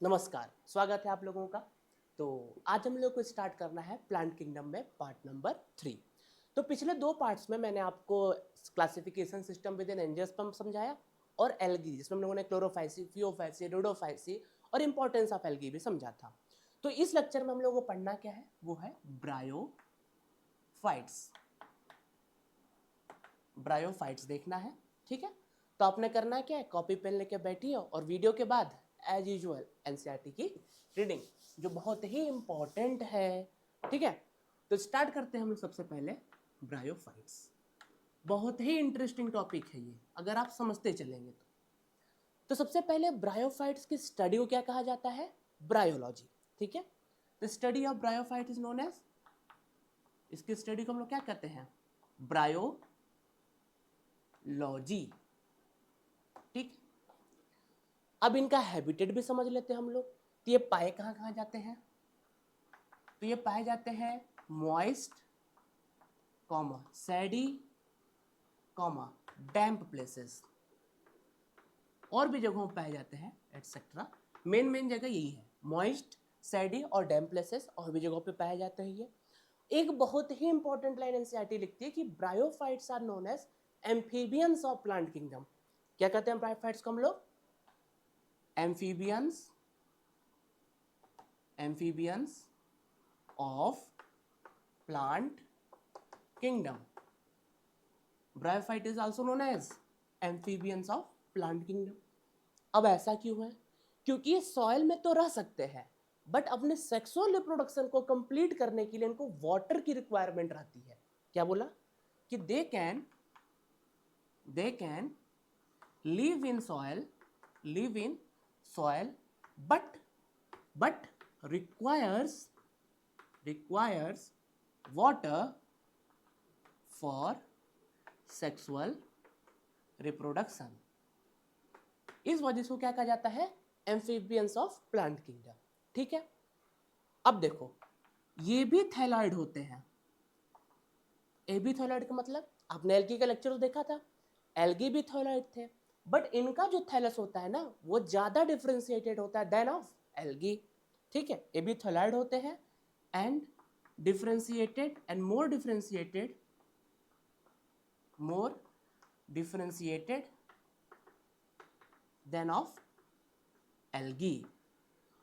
नमस्कार, स्वागत है आप लोगों का। तो आज हम लोग को स्टार्ट करना है प्लांट किंगडम में पार्ट नंबर 3। तो पिछले 2 पार्ट्स में मैंने आपको classification system with an angiosperm समझाया और एल्गी जिसमें हम लोगों ने क्लोरोफाइसी, फियोफाइसी, रोडोफाइसी और इंपॉर्टेंस ऑफ एल्गी भी समझा था। तो इस लेक्चर में हम लोगों को पढ़ना क्या है, वो है ब्रायोफाइट्स। ब्रायोफाइट्स देखना है, ठीक है। तो आपने करना क्या है, कॉपी पेन लेके बैठिए और वीडियो के बाद एज यूजुअल एनसीईआरटी की रीडिंग जो बहुत ही इंपॉर्टेंट है, ठीक है। तो स्टार्ट करते हैं हम लोग सबसे पहले ब्रायोफाइट्स। बहुत ही इंटरेस्टिंग टॉपिक है ये, अगर आप समझते चलेंगे तो सबसे पहले ब्रायोफाइट्स की स्टडी को क्या कहा जाता है, ब्रायोलॉजी, ठीक है। The study of bryophyte is known as, इसकी स्टडी को हम लोग क्या कहते हैं, ब्रायोलॉजी, ठीक। अब इनका हैबिटेट भी समझ लेते हैं हम लोग। तो ये पाए कहाँ कहाँ जाते हैं, तो ये पाए जाते हैं मॉइस्ट कॉमा सैडी कॉमा डैम्प प्लेसेस, और भी जगहों पर पाए जाते हैं एटसेट्रा। मेन जगह यही है, मॉइस्ट, सैडी और डैम्प प्लेसेस, और भी जगहों पे पाए जाते हैं ये। एक बहुत ही इंपॉर्टेंट लाइन एनसीईआरटी लिखती है कि bryophytes are known as amphibians of plant kingdom. क्या कहते हैं ब्रायोफाइट्स को हम लोग, amphibians, amphibians of plant kingdom. Bryophyte is also known as amphibians of plant kingdom. अब ऐसा क्यों है, क्योंकि ये सॉइल में तो रह सकते हैं बट अपने सेक्सुअल रिप्रोडक्शन को कंप्लीट करने के लिए इनको वाटर की रिक्वायरमेंट रहती है। क्या बोला कि they can live in soil but requires water for sexual reproduction. इस वजह से क्या कहा जाता है, एम्फीबियंस ऑफ प्लांट किंगडम, ठीक है। अब देखो, ये भी थैलॉइड होते हैं। ए भी थैलॉइड का मतलब आपने एल्गी का लेक्चर तो देखा था, एल्गी भी थैलॉइड थे, बट इनका जो थैलस होता है ना वो ज्यादा डिफरेंशिएटेड होता है देन ऑफ एल्गी, ठीक है। ए भी थैलॉइड होते हैं and differentiated and more differentiated than of algae.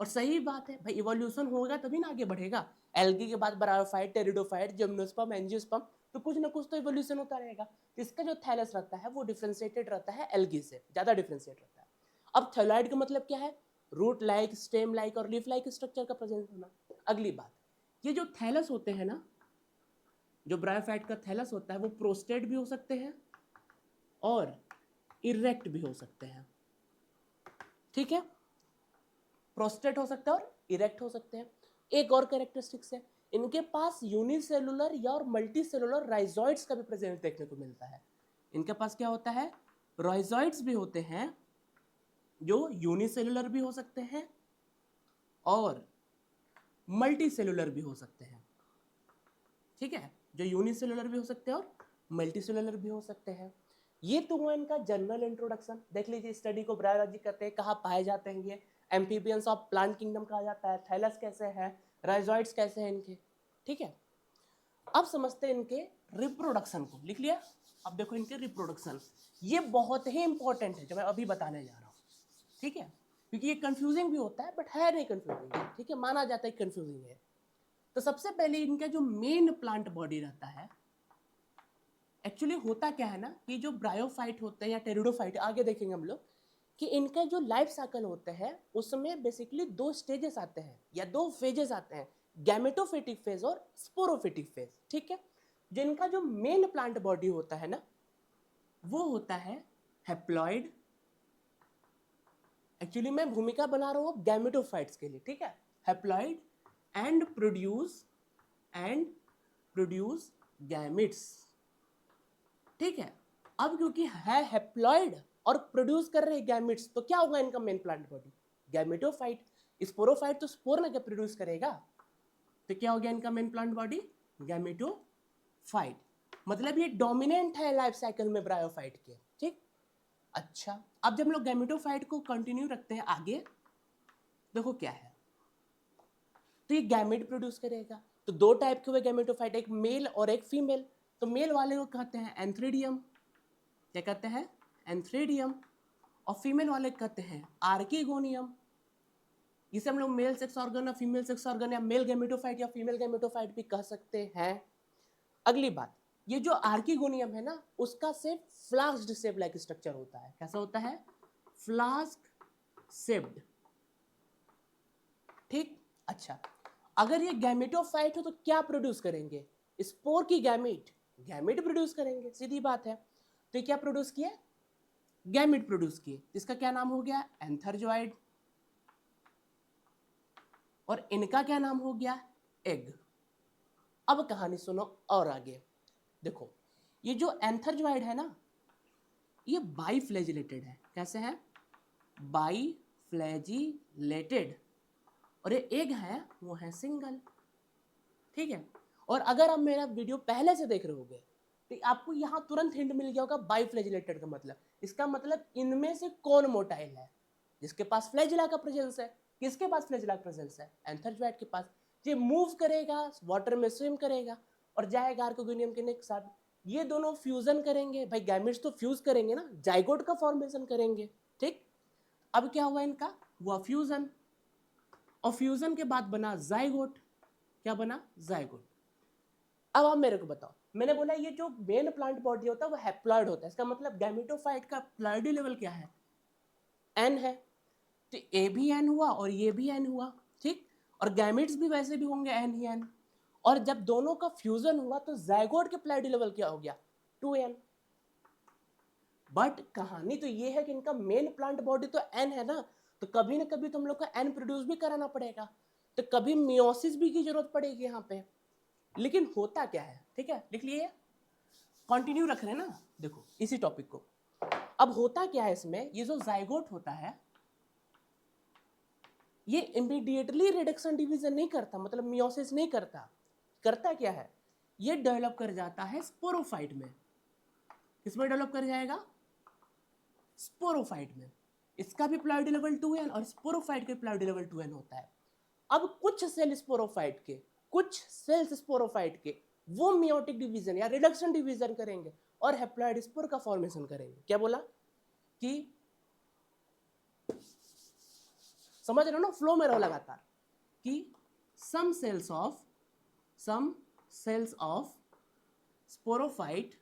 और सही बात है भाई, इवोल्यूशन होगा तभी ना आगे बढ़ेगा। एल्गी के बाद ब्रायोफाइट, टेरिडोफाइट, जिम्नोस्पर्म, एंजियोस्पर्म, तो कुछ ना कुछ तो इवोल्यूशन होता रहेगा। इसका जो थैलस रहता है वो डिफरेंशिएटेड रहता है एल्गी से, ज्यादा डिफरेंशिएट रहता है। अब थैलॉइड का मतलब क्या है, रूट लाइक, स्टेम लाइक और लीफ लाइक स्ट्रक्चर का प्रेजेंस होना। अगली बात, ये जो थैलस होते हैं ना, जो ब्रायोफाइट का थैलस होता है वो प्रोस्टेट भी हो सकते हैं और इरेक्ट भी हो सकते हैं, ठीक है। प्रोस्टेट हो सकता है और इरेक्ट हो सकते हैं। एक और कैरेक्टरिस्टिक्स है, इनके पास यूनिसेलुलर या और मल्टीसेलुलर राइजॉइड्स का भी प्रेजेंस देखने को मिलता है। इनके पास क्या होता है, राइजॉइड्स भी होते हैं जो यूनिसेलुलर भी हो सकते हैं और मल्टीसेलुलर भी हो सकते हैं, ठीक है। जो यूनिसेलुलर भी हो सकते हैं और मल्टीसेलुलर भी हो सकते हैं। ये तो हुआ इनका जनरल इंट्रोडक्शन। देख लीजिए, स्टडी को ब्रायोलॉजी कहते हैं, कहाँ पाए जाते हैं ये, एम्फीबियंस ऑफ प्लांट किंगडम कहा जाता है, थैलस कैसे है, राइजॉइड्स कैसे हैं इनके, ठीक है। अब समझते हैं इनके रिप्रोडक्शन को, लिख लिया। अब देखो इनके रिप्रोडक्शन, ये बहुत ही इंपॉर्टेंट है जो मैं अभी बताने जा रहा हूँ, ठीक है। क्योंकि ये कंफ्यूजिंग भी होता है बट है नहीं कंफ्यूजिंग, ठीक है, माना जाता है कंफ्यूजिंग है। तो सबसे पहले इनका जो मेन प्लांट बॉडी रहता है, एक्चुअली होता क्या है ना कि जो ब्रायोफाइट होते हैं या टेरिडोफाइट, आगे देखेंगे हम लोग कि इनका जो लाइफ साइकिल होता है उसमें बेसिकली 2 स्टेजेस आते हैं या 2 फेजेस आते हैं, गैमेटोफिटिक फेज और स्पोरोफिटिक फेज, ठीक है। जिनका जो मेन प्लांट बॉडी होता है ना वो होता है हेप्लॉइड। एक्चुअली मैं भूमिका बना रहा हूँ गैमेटोफाइट्स के लिए, ठीक है। हेप्लॉइड एंड प्रोड्यूस गैमिट्स, ठीक है। अब क्योंकि है हेप्लॉइड और प्रोड्यूस कर रहे गैमिट्स, तो क्या होगा इनका main plant body, gametophyte. Sporophyte तो स्पोर ना क्या प्रोड्यूस करेगा, तो क्या हो गया इनका मेन प्लांट बॉडी, गैमेटोफाइट। मतलब ये डोमिनेंट है लाइफ साइकिल में ब्रायोफाइट के, ठीक। अच्छा, अब जब हम लोग गैमेटोफाइट को कंटिन्यू रखते हैं आगे, देखो क्या है, तो ये गैमेट प्रोड्यूस करेगा। तो दो टाइप के हुए गैमेटोफाइट, एक मेल और एक फीमेल। तो मेल वाले को कहते हैं एंथ्रीडियम, क्या कहते हैं, एंथ्रीडियम। और फीमेल वाले कहते हैं आर्किगोनियम। इसे हम लोग मेल सेक्स ऑर्गन या फीमेल सेक्स ऑर्गन या मेल गैमेटोफाइट या फीमेल गैमेटोफाइट भी कह सकते हैं। अगली बात, ये जो आर्किगोनियम है ना, उसका सिर्फ फ्लास्क शेप लाइक स्ट्रक्चर होता है। कैसा होता है, फ्लास्क शेप्ड। ठीक, अच्छा, अगर ये गैमेटोफाइट हो तो क्या प्रोड्यूस करेंगे, स्पोर की गैमेट, गैमेट प्रोड्यूस करेंगे, सीधी बात है। तो ये क्या प्रोड्यूस किए, गैमेट प्रोड्यूस किए। इसका क्या नाम हो गया, एंथरजॉइड। और इनका क्या नाम हो गया, एग। अब कहानी सुनो और आगे देखो, ये जो एंथरजॉइड है ना, ये बाईफ्लैजिलेटेड है। कैसे है, बाईफ्लैजिलेटेड। और ये एग है वो है सिंगल। ठीक है, और अगर आप मेरा वीडियो पहले से देख रहे होगे तो आपको यहां तुरंत हिंट मिल गया होगा बाईफ्लैजिलेटेड का मतलब। इसका मतलब इनमें से कौन मोटाइल है, जिसके पास फ्लैजिला का प्रेजेंस है। किसके पास फ्लैजिला का प्रेजेंस है, एंथरजॉइड के पास। ये मूव करेगा, वाटर में स्विम करेगा और जाएगा आर्किगोनियम के नेक्स्ट साथ। ये दोनों फ्यूजन करेंगे, भाई गैमेट्स तो फ्यूज करेंगे ना, जाइगोट का फॉर्मेशन करेंगे। ठीक, अब क्या हुआ इनका, हुआ फ्यूजन। और फ्यूजन के बाद बना जाइगोट। क्या बना, जाइगोट। अब आप मेरे को बताओ, मैंने बोला ये जो मेन प्लांट बॉडी होता है वो हैप्लॉइड होता है। इसका मतलब गैमेटोफाइट का प्लॉइडी लेवल क्या है, एन है। तो ए भी एन हुआ और ये भी एन हुआ। ठीक, और गैमेट्स भी वैसे भी होंगे एन ही एन। और जब दोनों का फ्यूजन हुआ तो जाइगोट के प्लॉइडी लेवल क्या हो गया, 2n। बट कहानी तो ये है कि इनका मेन प्लांट बॉडी तो एन है ना, तो कभी ना कभी तो हम लोग को एन प्रोड्यूस भी कराना पड़ेगा। तो कभी मियोसिस भी की जरूरत पड़ेगी यहाँ पे। लेकिन होता क्या है, ठीक है, लिख लिए, कंटिन्यू रख रहे हैं ना, देखो इसी टॉपिक को। अब होता क्या है इसमें, ये जो जाइगोट होता है ये इमीडिएटली रिडक्शन डिवीजन नहीं करता, मतलब मियोसिस नहीं करता। करता क्या है, ये डेवलप कर जाता है स्पोरोफाइट में। किसमें डेवलप कर जाएगा, स्पोरोफाइट में। इसका भी प्लॉइडी लेवल 2n और स्पोरोफाइट का प्लॉइडी लेवल 2n होता है। अब कुछ सेल स्पोरोफाइट के, कुछ सेल्स स्पोरोफाइट के वो मियोटिक डिवीजन या रिडक्शन डिवीजन करेंगे और हैप्लॉइड स्पोर का फॉर्मेशन करेंगे। क्या बोला कि, समझ रहे हो ना, फ्लो में रहो लगातार, कि some cells of sporophyte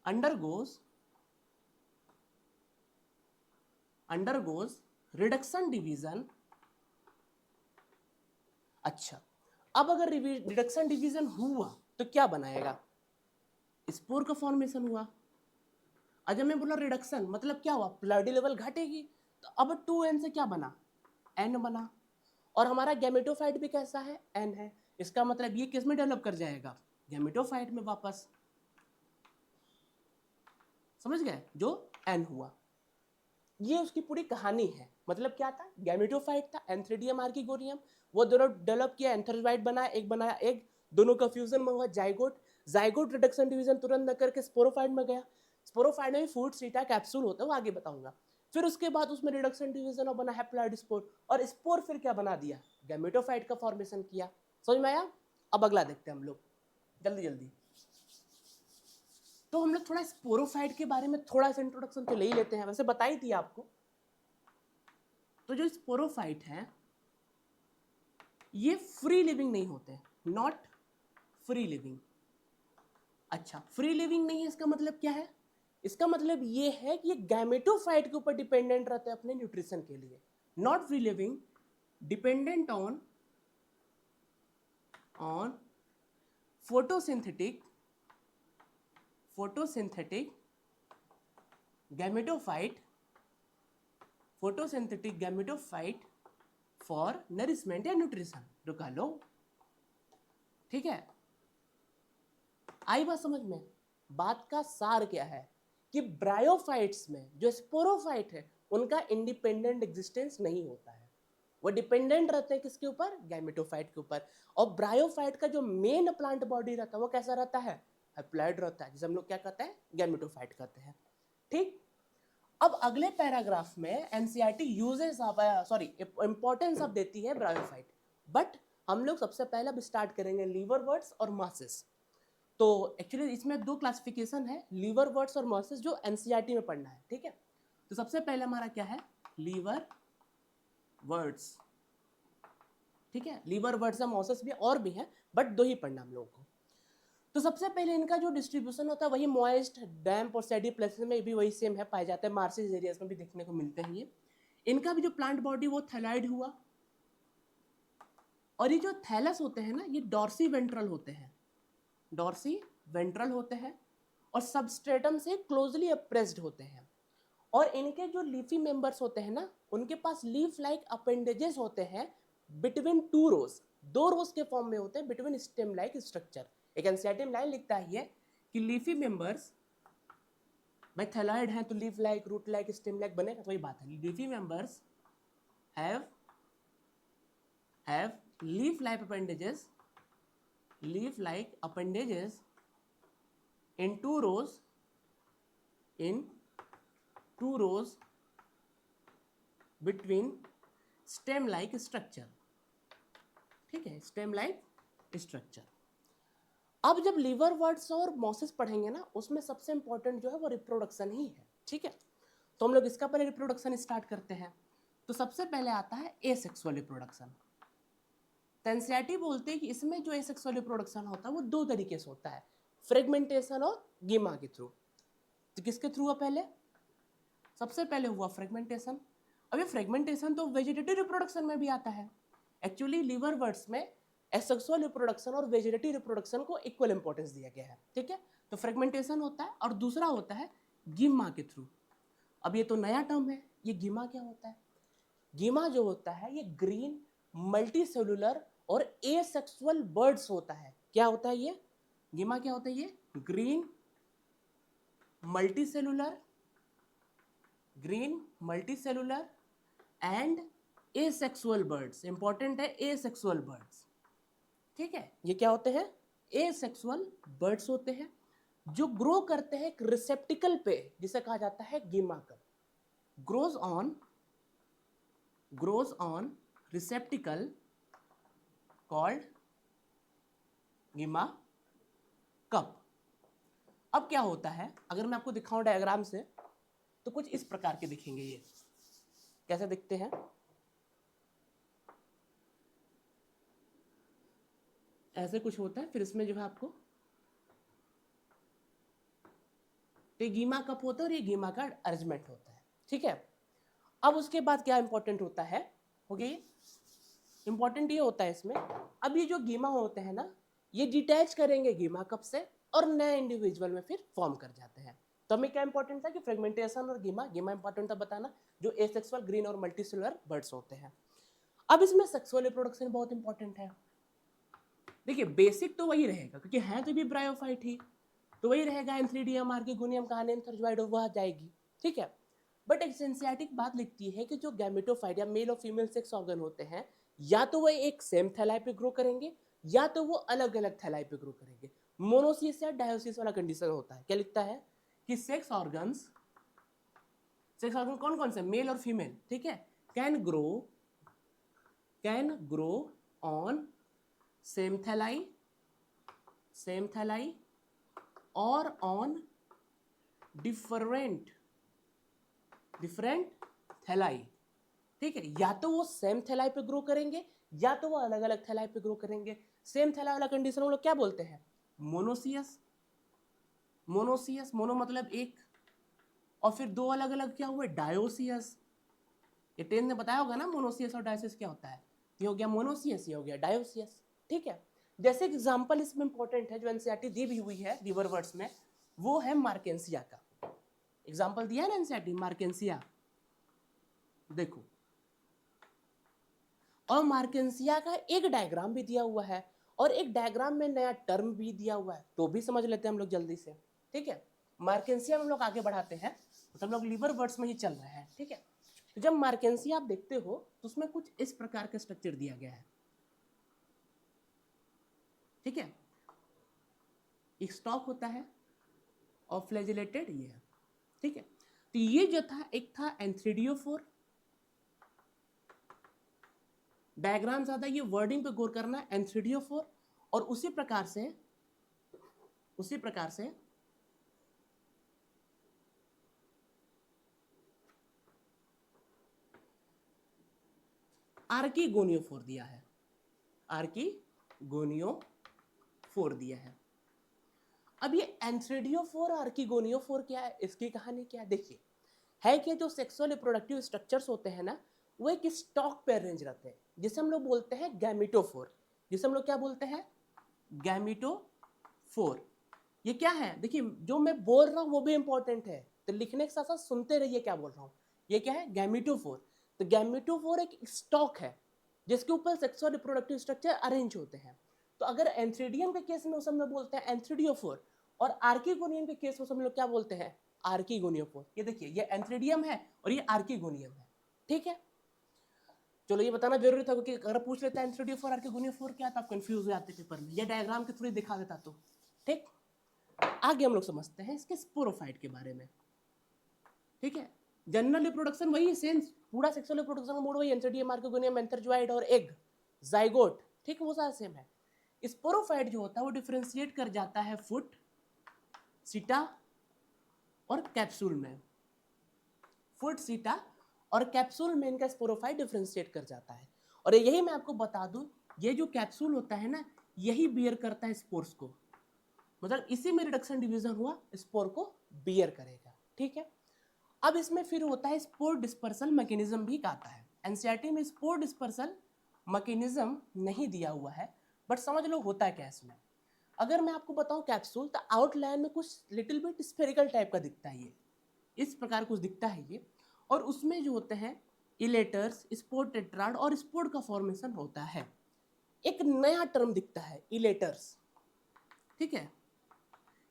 undergoes reduction division। अच्छा, अब अगर रिडक्शन डिवीजन हुआ तो क्या बनाएगा, स्पोर का फॉर्मेशन हुआ। अजय मैं बोला रिडक्शन मतलब क्या हुआ, प्लॉइडी लेवल घटेगी। तो अब 2n से क्या बना, n बना। और हमारा गैमेटोफाइट भी कैसा है, n है। इसका मतलब ये किस में डेवलप कर जाएगा, गैमेटोफाइट में वापस। समझ गए, जो n हुआ, ये उसकी पूरी कहानी है। मतलब क्या था, गैमेटोफाइट था, एंथ्रीडियम आर्किगोनियम, वो दोनों डेवलप किया, एंथरजॉइड बनाया, एक बनाया एग, दोनों का फ्यूजन में हुआ जाइगोट। जाइगोट रिडक्शन डिवीजन तुरंत न करके स्पोरोफाइट में गया। स्पोरोफाइट में भी फूड सीटा कैप्सूल होता है, वो आगे बताऊंगा। फिर उसके बाद उसमें रिडक्शन डिवीजन और बना हैप्लॉइड स्पोर, और स्पोर फिर क्या बना दिया, गैमेटोफाइट का फॉर्मेशन किया। समझ में आया। अब अगला देखते हैं हम लोग, जल्दी जल्दी। तो हम लोग थोड़ा स्पोरोफाइट के बारे में थोड़ा सा इंट्रोडक्शन तो ले ही लेते हैं, वैसे बताई थी आपको। तो जो स्पोरोफाइट है ये फ्री लिविंग नहीं होते, नॉट फ्री लिविंग। अच्छा, फ्री लिविंग नहीं है, इसका मतलब क्या है, इसका मतलब ये है कि ये गैमेटोफाइट के ऊपर डिपेंडेंट रहते हैं अपने न्यूट्रिशन के लिए। Not free living, dependent on photosynthetic gametophyte for nourishment या न्यूट्रिशन। रुका लो, ठीक है, आई बात समझ में। बात का सार क्या है कि ब्रायोफाइट्स में जो स्पोरोफाइट है उनका इंडिपेंडेंट एग्जिस्टेंस नहीं होता है, वो डिपेंडेंट रहते हैं किसके ऊपर, गैमेटोफाइट के ऊपर। और ब्रायोफाइट का जो मेन प्लांट बॉडी रहता है वो कैसा रहता है, हैप्लॉइड रहता है, जिसे हम लोग क्या कहते हैं, गैमेटोफाइट कहते हैं। ठीक, अब अगले पैराग्राफ में NCERT uses of importance of देती है ब्रायोफाइट, बट हम लोग सबसे पहले अब स्टार्ट करेंगे लीवरवर्ट्स और मॉसेस। तो एक्चुअली इसमें दो क्लासिफिकेशन है, लीवरवर्ट्स और मॉसेस, जो एनसीईआरटी में पढ़ना है, ठीक है। तो सबसे पहले हमारा क्या है, लीवर वर्ड्स, ठीक है। लीवर वर्ड्स या मॉसेस भी और भी हैं, बट दो ही पढ़ना हम लोगों को। तो सबसे पहले इनका जो डिस्ट्रीब्यूशन होता है वही मॉइस्ट, डैम्प और सैडी प्लेसेस में भी वही सेम है, पाए जाते हैं, मार्सिस एरियाज में भी देखने को मिलते हैं ये। इनका भी जो प्लांट बॉडी वो थैलाइड हुआ, और ये जो थैलस होते हैं ना, ये डॉर्सी वेंट्रल होते हैं, डॉर्सी वेंट्रल होते हैं, और सबस्ट्रेटम से क्लोजली अप्रेस्ड होते हैं। और इनके जो लीफी मेंबर्स होते हैं ना, उनके पास लीफ लाइक अपेंडेजेस होते हैं बिटवीन टू रोज, दो रोज के फॉर्म में होते हैं बिटवीन स्टेम लाइक स्ट्रक्चर। एक एनसीईआरटी में लाइन लिखता है ये कि लीफी मेंबर्स, भाई थैलाइड है तो leaf like, root like, stem like बनेगा, वही बात है। Leafy members have leaf like appendages, leaf like appendages in two rows between stem like structure, ठीक है, stem like structure। अब जब लीवर वर्ड्स और मॉसेस पढ़ेंगे ना, उसमें सबसे इंपॉर्टेंट जो है वो रिप्रोडक्शन ही है, ठीक है। तो हम लोग इसका पहले रिप्रोडक्शन स्टार्ट करते हैं। तो सबसे पहले आता है एसेक्सुअल रिप्रोडक्शन। तो एनसीईआरटी बोलते हैं कि इसमें जो एसेक्सुअल रिप्रोडक्शन होता है वो दो तरीके से होता है, फ्रेगमेंटेशन और गीमा के थ्रू। तो किसके थ्रू हुआ पहले, सबसे पहले हुआ फ्रेगमेंटेशन। अब ये फ्रेगमेंटेशन तो वेजिटेटिव रिप्रोडक्शन में भी आता है। एक्चुअली लीवर वर्ड्स में एसेक्सुअल रिप्रोडक्शन और वेजिटेटिव रिप्रोडक्शन को इक्वल इंपॉर्टेंस दिया गया है, ठीक है। तो फ्रेगमेंटेशन होता है और दूसरा होता है गीमा के थ्रू। अब ये तो नया टर्म है, ये गीमा क्या होता है। गीमा जो होता है ये ग्रीन मल्टी सेलुलर और एसेक्सुअल बर्ड्स होता है। क्या होता है ये गीमा, क्या होता है ये green multicellular, green multicellular and asexual birds. Important है एसेक्सुअल बर्ड्स, ठीक है। ये क्या होते हैं, एसेक्सुअल बर्ड्स होते हैं जो ग्रो करते हैं एक रिसेप्टिकल पे, जिसे कहा जाता है gemma cup. Grows on receptacle called gemma cup. अब क्या होता है, अगर मैं आपको दिखाऊं डायग्राम से, तो कुछ इस प्रकार के दिखेंगे। ये कैसे दिखते हैं, ऐसे कुछ होता है। फिर इसमें जो है आपको ये गीमा कप होता है और ये गीमा का अरेंजमेंट होता है, ठीक है। अब उसके बाद क्या इंपॉर्टेंट होता है, हो गया इंपॉर्टेंट ये होता है इसमें, अब ये जो गीमा होते हैं ना, ये डिटैच करेंगे गीमा कप से और नए इंडिविजुअल में फिर फॉर्म कर जाते हैं। तो हमें क्या इंपॉर्टेंट था कि फ्रेगमेंटेशन और गीमा इंपॉर्टेंट था बताना, जो एसेक्सुअल ग्रीन और मल्टीसेलुलर बर्ड्स होते हैं। अब इसमें सेक्सुअल रिप्रोडक्शन बहुत इंपॉर्टेंट है। देखिए बेसिक तो वही रहेगा, क्योंकि है तो भी ब्रायोफाइट ही, तो वही रहेगा एंथ्रीडियम, आर्किगोनियम, कहानियम, थर्जोइड, वह जाएगी, ठीक है। बट एक एनसीईआरटी बात लिखती है कि जो गैमेटोफाइट या मेल और फीमेल सेक्स ऑर्गन होते हैं, या तो वो एक सेम थैलाई पे ग्रो करेंगे या तो वो अलग अलग थैलाई पे ग्रो करेंगे। मोनोसिस या डायोसिस वाला कंडीशन होता है। क्या लिखता है कि सेक्स ऑर्गन कौन कौन से, मेल और फीमेल, ठीक है, कैन ग्रो ऑन सेम थैलाई और ऑन डिफरेंट थैलाई, ठीक है। या तो वो सेम थैलाई पे ग्रो करेंगे या तो वो अलग अलग थैलाई पे ग्रो करेंगे। सेम थैलाई वाला कंडीशन हम लोग क्या बोलते हैं, मोनोसियस। मोनो मतलब एक, और फिर दो अलग अलग क्या हुए, डायोसियस। ये 10 ने बताया होगा ना मोनोसियस और डायोसियस क्या होता है। ये हो गया मोनोसियस, ये हो गया डायोसियस, ठीक है। जैसे एग्जांपल इसमें इंपॉर्टेंट है जो एनसीईआरटी दी भी हुई है लीवर वर्ड्स में, वो है मार्केंसिया का। एग्जांपल दिया है ना एनसीईआरटी, मार्केंसिया, देखो। और मार्केंसिया का एक डायग्राम भी दिया हुआ है और एक डायग्राम में नया टर्म भी दिया हुआ है, तो भी समझ लेते हैं हम लोग जल्दी से, ठीक है। मार्केंसिया में हम लोग आगे बढ़ाते हैं, तो हम लोग लीवर वर्ड्स में ही चल रहे हैं, ठीक है। तो जब मार्केंसिया आप देखते हो तो उसमें कुछ इस प्रकार का स्ट्रक्चर दिया गया है, ठीक है। एक स्टॉक होता है और फ्लैजिलेटेड ये है, ठीक है। तो ये जो था एक था N3DO4, डायग्राम ज्यादा, ये वर्डिंग पे गौर करना, N3DO4, और उसी प्रकार से आर्किगोनियोफोर दिया है, आर्किगोनियोफोर दिया है। अब ये N3DO4 आर्किगोनियोफोर क्या है, इसकी कहानी क्या है, देखिए है कि जो सेक्सुअल रिप्रोडक्टिव स्ट्रक्चर्स होते हैं ना, वो एक स्टॉक पे अरेंज रहते हैं, जिसे हम लोग बोलते हैं गैमिटोफोर, जिसे हम लोग क्या बोलते हैं, गैमिटोफोर। ये क्या है, देखिए जो मैं बोल रहा हूँ वो भी इंपॉर्टेंट है, तो लिखने के साथ साथ सुनते रहिए क्या बोल रहा हूँ। ये क्या है, गैमिटोफोर। तो गैमिटोफोर एक स्टॉक है जिसके ऊपर सेक्सुअल रिप्रोडक्टिव स्ट्रक्चर अरेंज होते हैं। तो अगर एंथ्रीडियम के केस में उसे हम लोग बोलते हैं एंथ्रीडियोफोर, और आर्किगोनियम के केस में हम लोग क्या बोलते हैं, आर्किगोनियोफोर। ये देखिए ये एंथ्रीडियम है और ये आर्किगोनियम है, ठीक है। चलो ये बताना जरूरी था, क्योंकि अगर पूछ लेता है एंथ्रीडियोफोर आर्किगोनियोफोर क्या, तो आप कंफ्यूज हो जाते पेपर में, ये डायग्राम के थ्रू दिखा देता तो ठीक। आगे हम लोग समझते हैं इसके स्पोरोफाइट के बारे में, ठीक है। जनरल रिप्रोडक्शन वही सेम, पूरा सेक्सुअल रिप्रोडक्शन का मोड वही, एंथ्रीडियम, आर्किगोनियम, एंथरजॉइड और एग, जाइगोट, ठीक है, वो सारा सेम है। स्पोरोफाइट जो होता है वो डिफरेंशिएट कर जाता है फुट, सीटा और कैप्सूल में, फुट, सीटा और कैप्सूल में इनका स्पोरोफाइट डिफरेंशिएट कर जाता है। और यही मैं आपको बता दूं, ये जो कैप्सूल होता है ना, यही बियर करता है स्पोर्स को, मतलब इसी में रिडक्शन डिवीजन हुआ, स्पोर को बियर करेगा, ठीक है। अब इसमें फिर होता है स्पोर डिस्पर्सल मैकेनिज्म भी आता है। एनसीईआरटी में स्पोर डिस्पर्सल मैकेनिज्म नहीं दिया हुआ है, बट समझ लो होता है क्या इसमें। अगर मैं आपको बताऊं कैप्सूल, तो आउटलाइन में कुछ लिटिल बिट स्फेरिकल टाइप का दिखता है, ये इस प्रकार कुछ दिखता है ये, और उसमें जो होते हैं इलेटर्स, स्पोर टेट्राड और स्पोर का फॉर्मेशन होता है। एक नया टर्म दिखता है इलेटर्स, ठीक है।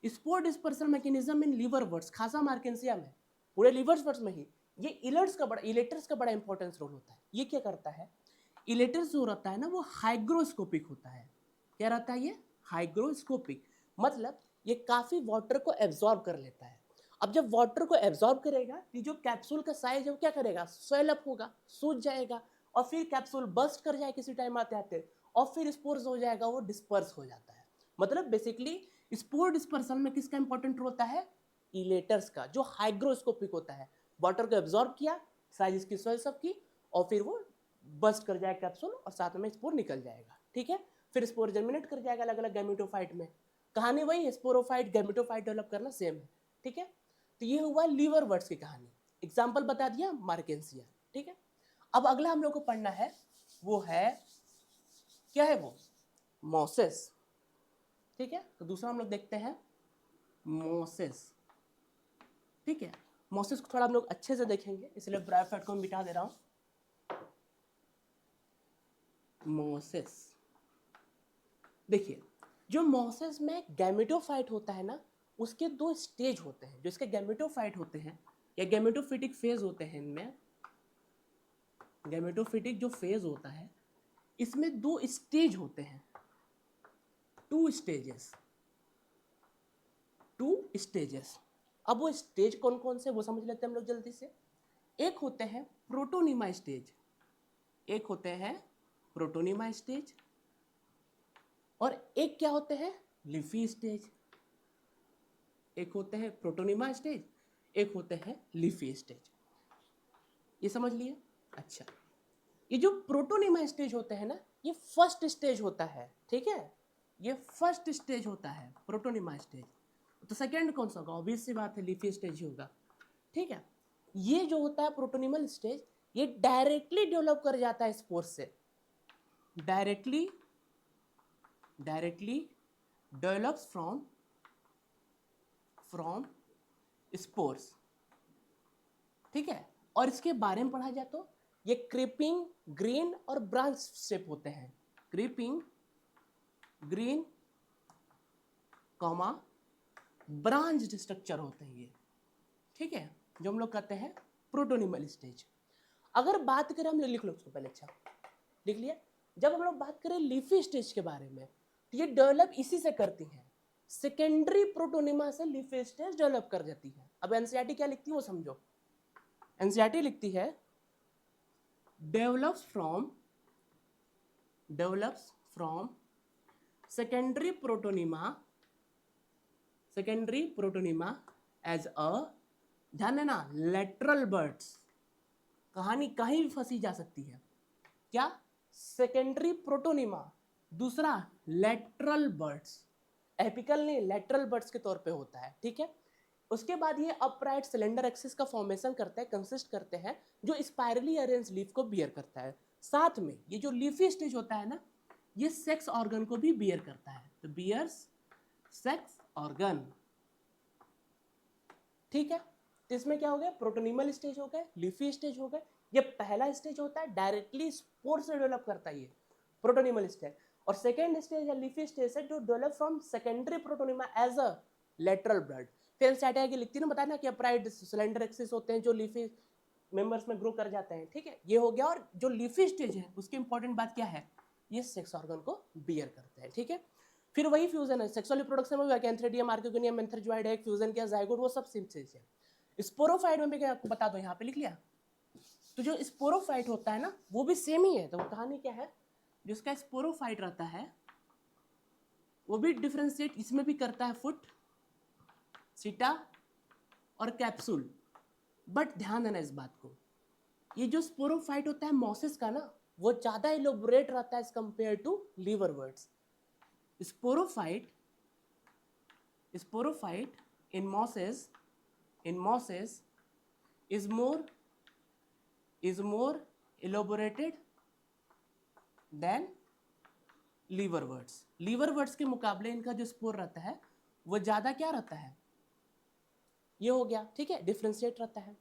Spore dispersal mechanism in liverworts, खासा मार्केंसिया में, पूरे लीवर वर्ड्स में ही ये इलेटर्स का बड़ा इंपॉर्टेंस रोल होता है। ये क्या करता है, इलेटर्स जो रहता है ना, वो हाइग्रोस्कोपिक होता है। क्या रहता है ये, हाइग्रोस्कोपिक, मतलब ये काफी वाटर को एब्जॉर्ब कर लेता है। अब जब वाटर को एब्जॉर्ब करेगा, तो जो कैप्सूल का साइज है वो क्या करेगा, स्वेल अप होगा, सूज जाएगा, और फिर कैप्सूल बस्ट कर जाए किसी टाइम आते आते, और फिर स्पोर्स हो जाएगा, वो डिस्पर्स हो जाता है। मतलब बेसिकली स्पोर डिस्पर्सन में किसका इंपॉर्टेंट रोल होता है, इलेटर्स का, जो हाइग्रोस्कोपिक होता है। वाटर को एब्जॉर्ब किया, साइज इसकी स्वेल अप की, और फिर वो बस्ट कर जाएगा कैप्सूल, और साथ में स्पोर निकल जाएगा, ठीक है। फिर स्पोर जर्मिनेट कर जाएगा अलग अलग गैमेटोफाइट में। कहानी वही है, स्पोरोफाइट गैमेटोफाइट डेवलप करना सेम है, ठीक है। तो ये हुआ लीवर वर्ड्स की कहानी, एग्जाम्पल बता दिया मार्केंसिया, ठीक है। अब अगला हम लोग को पढ़ना है, वो है क्या है, वो मोसेस, ठीक है। तो दूसरा हम लोग देखते हैं मोसेस, ठीक है। मोसेस को थोड़ा हम लोग अच्छे से देखेंगे, इसलिए ब्रायोफाइट को मैं मिटा दे रहा हूं। मोसेस, देखिए जो मोसेस में गैमेटोफाइट होता है ना, उसके दो स्टेज होते हैं। जो इसके गैमेटोफाइट होते हैं या गैमेटोफिटिक फेज होते हैं, इनमें गैमेटोफिटिक जो फेज होता है, इसमें दो स्टेज होते हैं, टू स्टेजेस। अब वो स्टेज कौन कौन से, वो समझ लेते हैं हम लोग जल्दी से। एक होते हैं प्रोटोनिमा स्टेज, और एक क्या होते हैं, लीफी स्टेज। एक होते हैं प्रोटोनिमा स्टेज, एक होते हैं लीफी स्टेज, ये समझ लिए। अच्छा, ये जो प्रोटोनिमा स्टेज होते हैं ना, ये फर्स्ट स्टेज होता है, ठीक है, ये फर्स्ट स्टेज होता है प्रोटोनिमा स्टेज। तो सेकेंड कौन सा होगा, ऑब्वियस सी बात है लीफी स्टेज ही होगा, ठीक है। ये जो होता है प्रोटोनिमल स्टेज, ये डायरेक्टली डेवलप कर जाता है स्पोर्स से, डायरेक्टली डेवलप्स फ्रॉम स्पोर्स, ठीक है। और इसके बारे में पढ़ा जाए तो ये क्रीपिंग, ग्रीन और ब्रांच शेप होते हैं, creeping, green, comma branch structure होते हैं ये, ठीक है, जो हम लोग कहते हैं प्रोटोनिमल स्टेज। अगर बात करें, हम लिख लो उसको पहले, अच्छा लिख लिया। जब हम लोग बात करें लीफी स्टेज के बारे में, तो ये डेवलप इसी से करती हैं, सेकेंडरी प्रोटोनिमा से लीफी स्टेज डेवलप कर जाती है। अब एनसीईआरटी क्या लिखती है वो समझो, एनसीईआरटी लिखती है develops from secondary protonema as a, ध्यान देना, लेटरल बर्ड्स। कहानी कहीं भी फंसी जा सकती है। क्या? सेकेंडरी प्रोटोनिमा, दूसरा लेटरल बर्ड्स, एपिकल नहीं, लेटरल बर्ड्स के तौर पे होता है, ठीक है। उसके बाद ये अपराइट सिलेंडर एक्सिस का फॉर्मेशन करते हैं, कंसिस्ट करते हैं, जो स्पाइरली अरेंज लीफ को बियर करता है। साथ में ये जो लीफी स्टेज होता है ना, ये सेक्स ऑर्गन को भी बियर करता है, तो बियर्स सेक्स ऑर्गन, ठीक है। तो इसमें क्या हो गया, प्रोटोनिमल स्टेज हो गए, लीफी स्टेज हो गए। ये पहला स्टेज होता है, डायरेक्टली स्पोर से डेवलप करता है ये प्रोटोनिमल स्टेज। और सेकेंड स्टेज है लीफी स्टेज है, जो develop from secondary protonema as a lateral bud. फिर एनसीईआरटी की लिखती है ना, बताया ना कि अपराइट सिलेंडर एक्सिस होते हैं जो लीफी मेंबर्स में ग्रो कर जाते हैं, ठीक है, ये हो गया। और जो लीफी स्टेज है उसकी इंपॉर्टेंट बात क्या है, ये सेक्स ऑर्गन को बियर करते हैं, ठीक है। फिर वही फ्यूजन है, सेक्सुअल रिप्रोडक्शन में कैंथ्रेडियम, आर्किगोनियम, मेंथरजॉइड है, फ्यूजन किया, जाइगोट, वो सब सेम चीज है। स्पोरोफाइट में भी क्या आपको बता दो, यहाँ पे लिख लिया। तो जो स्पोरोफाइट होता है ना, वो भी सेम ही है। तो वो कहानी क्या है, जिसका स्पोरोफाइट रहता है वो भी डिफ्रेंशिएट इसमें भी करता है, फुट, सीटा और कैप्सूल। बट ध्यान देना इस बात को, ये जो स्पोरोफाइट होता है मॉसेस का ना, वो ज्यादा इलोबोरेट रहता है as compare to liverworts. Sporophyte in mosses is more elaborated than liverworts के मुकाबले इनका जो स्पोर रहता है वो ज्यादा क्या रहता है, ये हो गया, ठीक है, डिफ्रेंशिएट रहता है।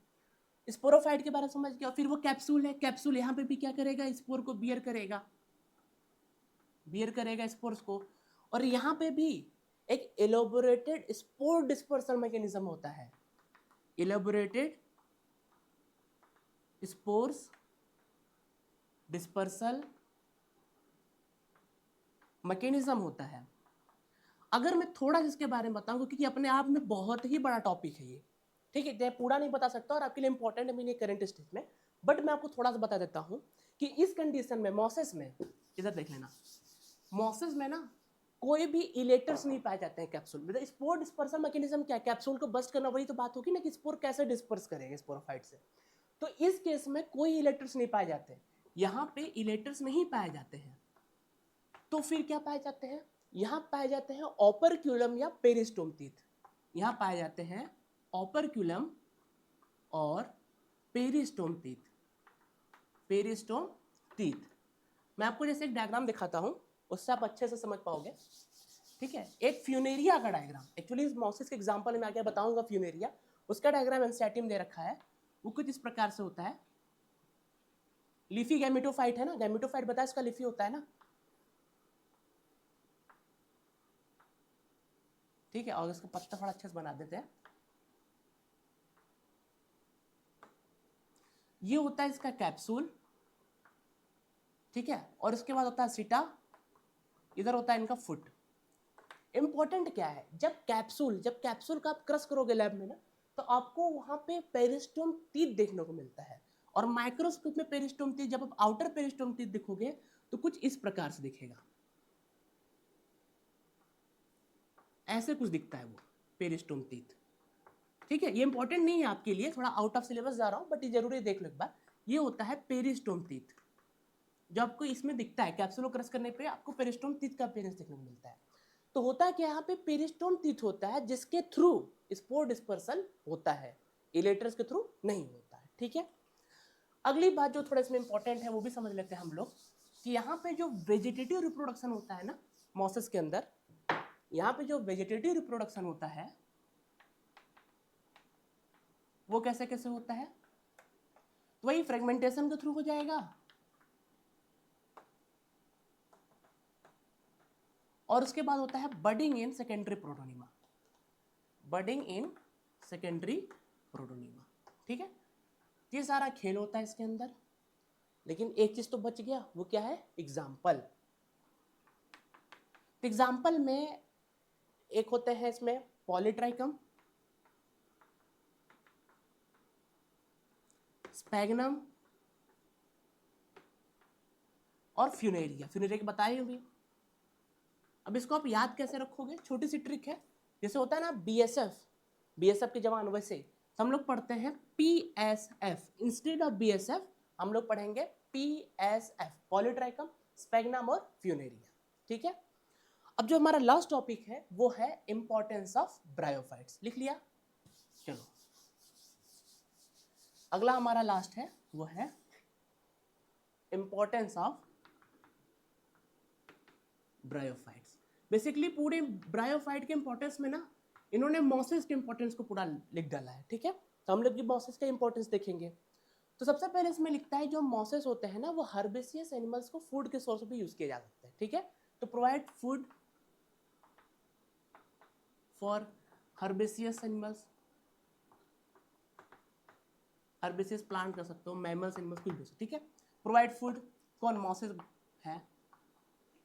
स्पोरोफाइट के बारे में समझ गया। फिर वो कैप्सूल है, कैप्सूल यहाँ पे भी क्या करेगा, स्पोर को बियर करेगा स्पोर्स को। और यहाँ पे भी एक एलोबोरेटेड स्पोर डिस्पर्सल मैकेनिज्म होता है, एलोबोरेटेड स्पोर्स डिस्पर्सल मैकेनिज्म होता है। अगर मैं थोड़ा इसके बारे में बताऊं, क्योंकि अपने आप में बहुत ही बड़ा टॉपिक है ये, ठीक है, मैं पूरा नहीं बता सकता और आपके लिए इंपॉर्टेंट है मेरे करंट स्टेज में, बट मैं आपको थोड़ा सा बता देता हूं कि इस कंडीशन में मॉसेस में, इधर देख लेना, मॉसेस में ना कोई भी इलेटर्स नहीं पाए जाते हैं कैप्सूल में। स्पोर डिस्पर्सल मैकेनिज्म क्या है, कैप्सूल को बस्ट करना, वही तो बात होगी ना कि स्पोर कैसे डिस्पर्स करेगा स्पोरोफाइट से। तो इस केस में कोई इलेटर्स नहीं पाए जाते, यहाँ पे इलेटर्स नहीं पाए जाते हैं। तो फिर क्या पाए जाते हैं, यहाँ पाए जाते हैं ऑपरक्यूलम या पेरिस्टोम टीथ। यहाँ पाए जाते हैं ऑपरक्यूलम और पेरिस्टोम टीथ। मैं आपको जैसे एक डायग्राम दिखाता हूँ, उससे आप अच्छे से समझ पाओगे, ठीक है। एक फ्यूनेरिया का डायग्राम, एक्चुअली इस मॉसेस के एग्जांपल में आगे बताऊंगा फ्यूनेरिया, उसका डायग्राम एनसीईआरटी में दे रखा है। वो कुछ इस प्रकार से होता है। लीफी गैमेटोफाइट है ना, गैमेटोफाइट बताया इसका लीफी होता है ना, ठीक है। और इसका पत्ता थोड़ा अच्छे से बना देते हैं। ये होता है इसका कैप्सूल, ठीक है, और इसके बाद होता है सीटा, इधर होता है इनका फुट। इंपॉर्टेंट क्या है, जब कैप्सूल का आप क्रश करोगे लैब में ना, तो आपको वहां पे पेरिस्टोम टीथ देखने को मिलता है। और माइक्रोस्कोप में पेरिस्टोम टीथ, जब आप आउटर पेरिस्टोम टीथ दिखोगे तो कुछ इस प्रकार से दिखेगा, ऐसे कुछ दिखता है वो पेरिस्टोम टीथ, ठीक है। ये इंपॉर्टेंट नहीं है आपके लिए, थोड़ा आउट ऑफ सिलेबस जा रहा हूं, बट ये जरूरी देख लो एक बार। ये होता है पेरिस्टोम टीथ, जो आपको इसमें दिखता है, कैप्सूल को क्रश करने पे आपको पेरिस्टोम टीथ का अपीयरेंस देखने को मिलता है। तो होता है कि यहाँ पे पेरिस्टोम टीथ होता है, जिसके थ्रू स्पोर डिस्पर्सल होता है, इलेटर्स के थ्रू नहीं होता है, ठीक है। अगली बात जो थोड़ा इसमें इंपॉर्टेंट है वो भी समझ लेते हैं हम लोग, कि यहाँ पे जो वेजिटेटिव रिप्रोडक्शन होता है ना मॉसेस के अंदर, यहाँ पे जो वेजिटेटिव रिप्रोडक्शन होता है वो कैसे कैसे होता है, तो वही फ्रेगमेंटेशन के थ्रू हो जाएगा, और उसके बाद होता है बडिंग इन सेकेंडरी प्रोटोनिमा, ठीक है। ये सारा खेल होता है इसके अंदर। लेकिन एक चीज तो बच गया, वो क्या है, एग्जाम्पल। एग्जाम्पल में एक होते हैं इसमें पॉलीट्राइकम, स्पैग्नम और फ्यूनेरिया। फ्यूनेरिया की बताई हुई। अब इसको आप याद कैसे रखोगे, छोटी सी ट्रिक है। जैसे होता है ना बीएसएफ के जवान, वैसे तो हम लोग पढ़ते हैं पीएसएफ, इंस्टेड ऑफ बीएसएफ हम लोग पढ़ेंगे पीएसएफ, पॉलीट्राइकम, स्पैग्नम और फ्यूनेरिया। ठीक है। अब जो हमारा लास्ट टॉपिक है वो है इंपॉर्टेंस ऑफ ब्रायोफाइट्स। लिख लिया? चलो अगला हमारा लास्ट है वो है इंपॉर्टेंस ऑफ ब्रायोफाइट्स। बेसिकली पूरे ब्रायोफाइट के इंपॉर्टेंस में ना इन्होंने मॉसेस के इंपॉर्टेंस को पूरा लिख डाला है। ठीक है, तो हम लोग मॉसेस का इंपॉर्टेंस देखेंगे। तो सबसे पहले इसमें लिखता है जो मॉसेस होते हैं ना वो हर्बेसियस एनिमल्स को फूड के सोर्स पे यूज किए जा सकते हैं। ठीक है, तो provide food for herbaceous animals, herbaceous plant कर सकते हो, मैमल्स, एनिमल्स कुछ भी। ठीक है, प्रोवाइड फूड, कौन, मॉसेस है।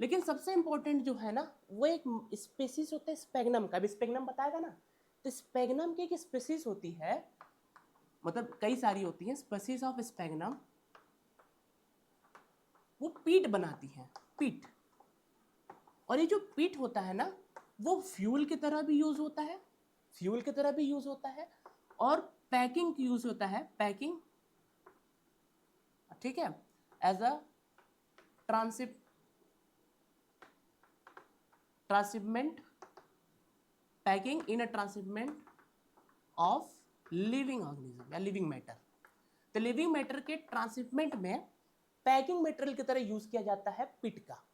लेकिन सबसे इंपॉर्टेंट जो है ना वो एक स्पेसीज होता है स्पैग्नम का। अभी स्पैग्नम बताएगा ना, तो स्पैग्नम की एक स्पेसीज होती है, मतलब कई सारी होती हैं स्पेसीज ऑफ स्पैग्नम, वो पीट बनाती हैं, पीट। और ये जो पीट होता है ना वो फ्यूल की तरह भी यूज होता है, फ्यूल की तरह भी यूज होता है, और पैकिंग की यूज होता है, पैकिंग। ठीक है, as a transhipment, packing in a transhipment of living organism या लिविंग मैटर। तो लिविंग मैटर के ट्रांसशिपमेंट में पैकिंग मटेरियल की तरह यूज किया जाता है पिट का।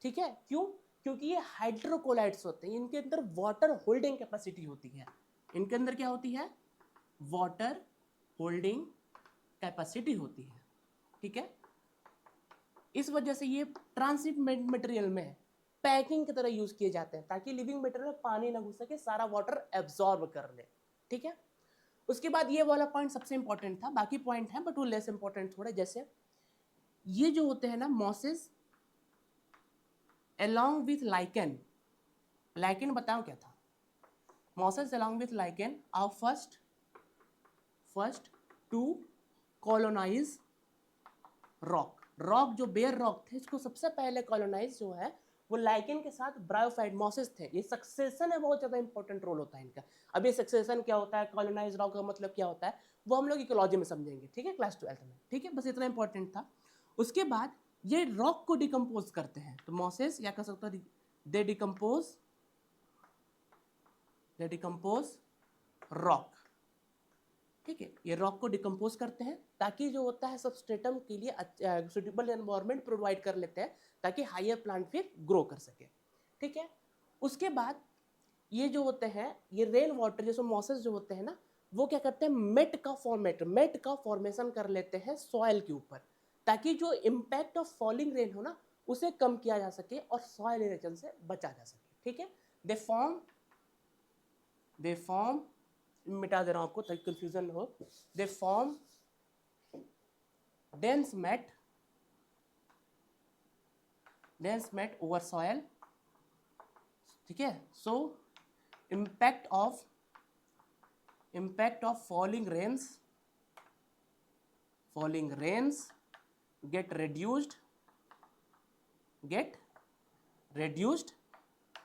ठीक है, क्यों? क्योंकि ये हाइड्रोकोलाइट्स होते हैं, इनके अंदर वाटर होल्डिंग कैपेसिटी होती है। इनके अंदर क्या होती है? वाटर होल्डिंग कैपेसिटी होती है। ठीक है, इस वजह से ये ट्रांसशिपमेंट मटेरियल में पैकिंग की तरह यूज किए जाते हैं ताकि लिविंग मटेरियल में पानी ना घुस सके, सारा वाटर एब्जॉर्ब कर ले। ठीक है, उसके बाद ये वाला पॉइंट सबसे इंपॉर्टेंट था, बाकी पॉइंट है बट वो लेस इंपॉर्टेंट थोड़े। जैसे ये जो होते हैं ना mosses along with lichen, lichen बताओ क्या था? mosses along with lichen are first to colonize rock। Rock जो बेयर रॉक थे इसको सबसे पहले कॉलोनाइज जो है वो लाइकेन के साथ ब्रायोफाइट मॉसेस थे। ये सक्सेशन है, बहुत ज्यादा इंपॉर्टेंट रोल होता है इनका। अब ये सक्सेशन क्या होता है, कॉलोनाइज रॉक का मतलब क्या होता है, वो हम लोग इकोलॉजी में समझेंगे। ठीक है, क्लास 12 में। ठीक है, बस इतना इंपॉर्टेंट था। उसके बाद ये रॉक को डिकम्पोज करते हैं, तो मॉसेस या कह सकते हो दे डिकम्पोज रॉक। ठीक है, ये रॉक को डिकम्पोज करते हैं ताकि जो होता है सबस्ट्रेटम के लिए सुटेबल एनवायरनमेंट प्रोवाइड कर लेते हैं ताकि हायर प्लांट फिर ग्रो कर सके। ठीक है, उसके बाद ये जो होते हैं ये रेन वाटर जैसे मॉसेस जो होते हैं ना वो क्या करते हैं, मेट का फॉर्मेशन कर लेते हैं सॉइल के ऊपर ताकि जो इम्पैक्ट ऑफ फॉलिंग रेन हो ना उसे कम किया जा सके और सॉइल इरोजन से बचा जा सके। ठीक है, दे फॉर्म मिटा दे रहा हूं आपको ताकि कंफ्यूजन हो। They form dense mat over soil। ठीक है, सो impact of falling rains get reduced।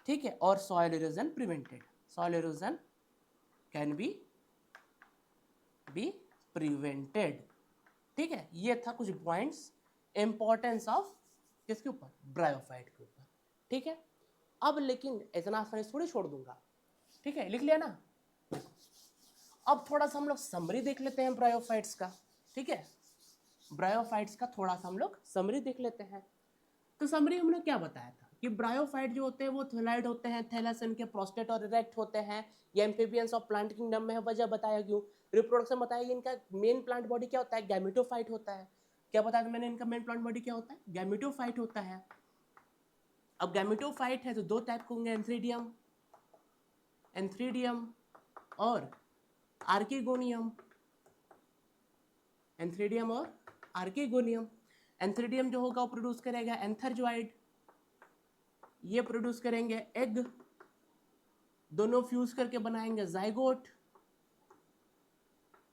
ठीक है, और soil erosion prevented, soil erosion can be prevented। ठीक है, ये था कुछ पॉइंट्स इंपॉर्टेंस ऑफ किसके ऊपर, ब्रायोफाइट के ऊपर। ठीक है, अब लेकिन इतना आसानी थोड़ी छोड़ दूंगा। ठीक है, लिख लिया ना? अब थोड़ा सा हम लोग समरी देख लेते हैं ब्रायोफाइट्स का। ठीक है, ब्रायोफाइट्स का थोड़ा सा हम लोग समरी देख लेते हैं। तो समरी हमने क्या बताया था कि ब्रायोफाइट जो होते हैं वो थैलाइड होते हैं, थैलस इनके प्रोस्टेट और इरेक्ट होते हैं। ये एम्फीबियंस ऑफ प्लांट किंगडम में है, वजह बताया क्यों। रिप्रोडक्शन बताया, इनका मेन प्लांट बॉडी क्या होता है, गैमेटोफाइट होता है। क्या बताया था मैंने, इनका मेन प्लांट बॉडी क्या होता है, गैमेटोफाइट होता है। अब गैमेटोफाइट है तो दो टाइप के होंगे, एंथ्रीडियम और आर्किगोनियम। एंथ्रीडियम और आर्किगोनियम। एंथ्रीडियम जो होगा वो प्रोड्यूस करेगा एंथरजॉइड, ये प्रोड्यूस करेंगे एग, दोनों फ्यूज करके बनाएंगे जाइगोट।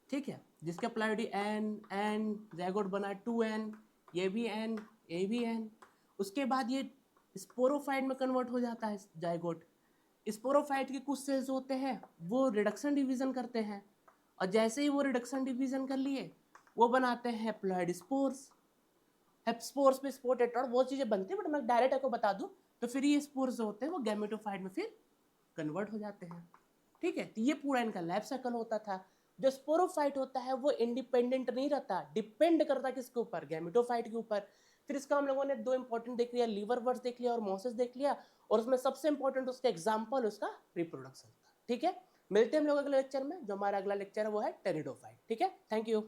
ठीक है, जिसके प्लाइडी एन ज़ायगोट बना 2n, ये भी n, ये भी n। उसके बाद ये स्पोरोफाइट में कन्वर्ट हो जाता है ज़ायगोट। स्पोरोफाइट के कुछ सेल्स होते हैं वो रिडक्शन डिवीजन करते हैं, और जैसे ही वो रिडक्शन डिवीजन कर लिए वो बनाते हैं हैप्लॉइड स्पोर्स। स्पोर्स पे स्पोर टेट्राड वो चीज़ें बनती है, बट मैं डायरेक्ट आपको बता दूं तो फिर ये स्पोर्स जो होते हैं वो गैमेटोफाइट में फिर कन्वर्ट हो जाते हैं। ठीक है, तो ये पूरा इनका लाइफ साइकिल होता था। जो स्पोरोफाइट होता है वो इंडिपेंडेंट नहीं रहता, डिपेंड करता किसके ऊपर, गैमेटोफाइट के ऊपर। फिर इसका हम लोगों ने दो इंपॉर्टेंट देख लिया, लीवर वर्ड्स देख लिया और मोसेस देख लिया, और उसमें सबसे इंपॉर्टेंट उसका एग्जाम्पल उसका रिप्रोडक्शन था। ठीक है, मिलते हैं हम लोग अगले लेक्चर में। जो हमारा अगला लेक्चर है वो है टेरिडोफाइट। ठीक है, थैंक यू।